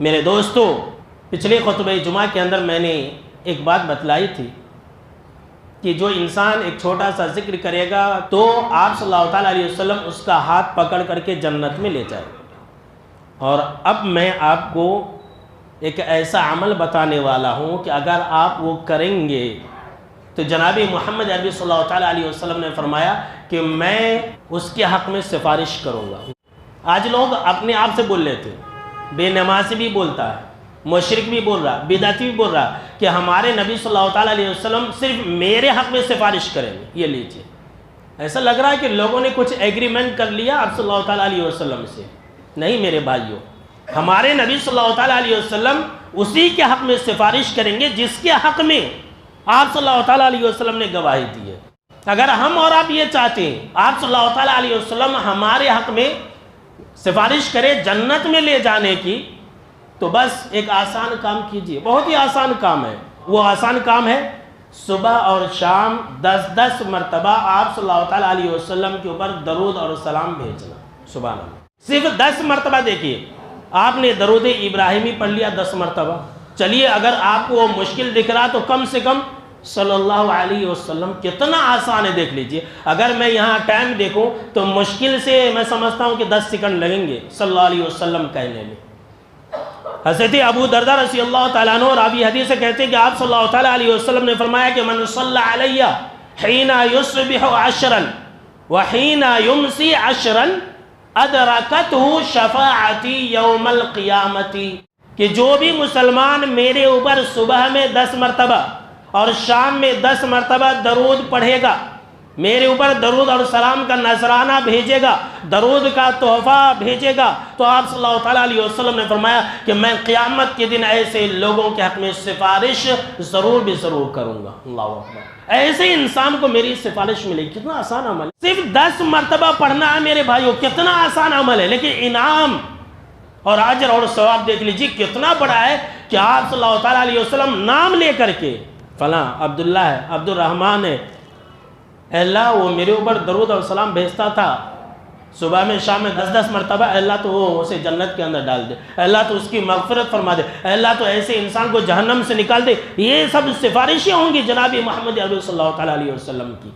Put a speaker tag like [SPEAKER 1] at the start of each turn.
[SPEAKER 1] میرے دوستو، پچھلے خطبہ جمعہ کے اندر میں نے ایک بات بتلائی تھی کہ جو انسان ایک چھوٹا سا ذکر کرے گا تو آپ صلی اللہ تعالیٰ علیہ وسلم اس کا ہاتھ پکڑ کر کے جنت میں لے جائے. اور اب میں آپ کو ایک ایسا عمل بتانے والا ہوں کہ اگر آپ وہ کریں گے تو جناب محمد عربی صلی اللہ تعالیٰ علیہ وسلم نے فرمایا کہ میں اس کے حق میں سفارش کروں گا. آج لوگ اپنے آپ سے بول لیتے ہیں، بے نمازی بھی بولتا ہے، مشرک بھی بول رہا، بدعتی بھی بول رہا کہ ہمارے نبی صلی اللہ تعالیٰ علیہ وسلم صرف میرے حق میں سفارش کریں گے. یہ لیجئے، ایسا لگ رہا ہے کہ لوگوں نے کچھ ایگریمنٹ کر لیا آپ صلی اللہ تعالیٰ علیہ وسلم سے. نہیں میرے بھائیوں، ہمارے نبی صلی اللہ تعالیٰ علیہ وسلم اسی کے حق میں سفارش کریں گے جس کے حق میں آپ صلی اللہ تعالیٰ علیہ وسلم نے گواہی دی ہے. اگر ہم اور آپ یہ چاہتے ہیں آپ صلی اللہ تعالیٰ علیہ وسلم ہمارے حق میں سفارش کرے جنت میں لے جانے کی، تو بس ایک آسان کام کیجئے. بہت ہی آسان کام ہے. وہ آسان کام ہے صبح اور شام 10 مرتبہ آپ صلی اللہ تعالیٰ علیہ وسلم کے اوپر درود اور سلام بھیجنا. سبحان اللہ. صرف 10 مرتبہ. دیکھیے، آپ نے درود ابراہیمی پڑھ لیا 10 مرتبہ. چلیے اگر آپ کو وہ مشکل دکھ رہا تو کم سے کم صلی اللہ علیہ وسلم. کتنا آسان ہے دیکھ لیجئے. اگر میں یہاں ٹائم دیکھوں تو مشکل سے میں سمجھتا ہوں کہ 10 سیکنڈ لگیں گے صلی اللہ علیہ وسلم کہنے میں. حضرت ابو درداء رضی اللہ تعالیٰ عنہ راوی حدیث سے کہتے ہیں کہ آپ صلی اللہ تعالیٰ علیہ وسلم نے فرمایا کہ من صلی علیہ حین یصبح 10 وحین یمسی 10 ادرکتہ شفاعتی یوم القیامت. کہ جو بھی مسلمان میرے اوپر صبح میں 10 مرتبہ اور شام میں 10 مرتبہ درود پڑھے گا، میرے اوپر درود اور سلام کا نذرانہ بھیجے گا، درود کا تحفہ بھیجے گا، تو آپ صلی اللہ تعالیٰ علیہ وسلم نے فرمایا کہ میں قیامت کے دن ایسے لوگوں کے حق میں سفارش ضرور بھی ضرور کروں گا. اللہ اکبر. ایسے انسان کو میری سفارش ملے. کتنا آسان عمل ہے. صرف 10 مرتبہ پڑھنا ہے میرے بھائیوں. کتنا آسان عمل ہے، لیکن انعام اور اجر اور ثواب دیکھ لیجیے کتنا بڑا ہے کہ آپ صلی اللہ تعالیٰ علیہ وسلم نام لے کر کے فلاں عبداللہ ہے، عبد الرحمن ہے، اے اللہ وہ میرے اوپر درود اور سلام بھیجتا تھا صبح میں شام میں 10 مرتبہ، اے اللہ تو وہ اسے جنت کے اندر ڈال دے، اے اللہ تو اس کی مغفرت فرما دے، اے اللہ تو ایسے انسان کو جہنم سے نکال دے. یہ سب سفارشیں ہوں گی جناب محمد عربی صلی اللہ تعالیٰ علیہ وسلم کی.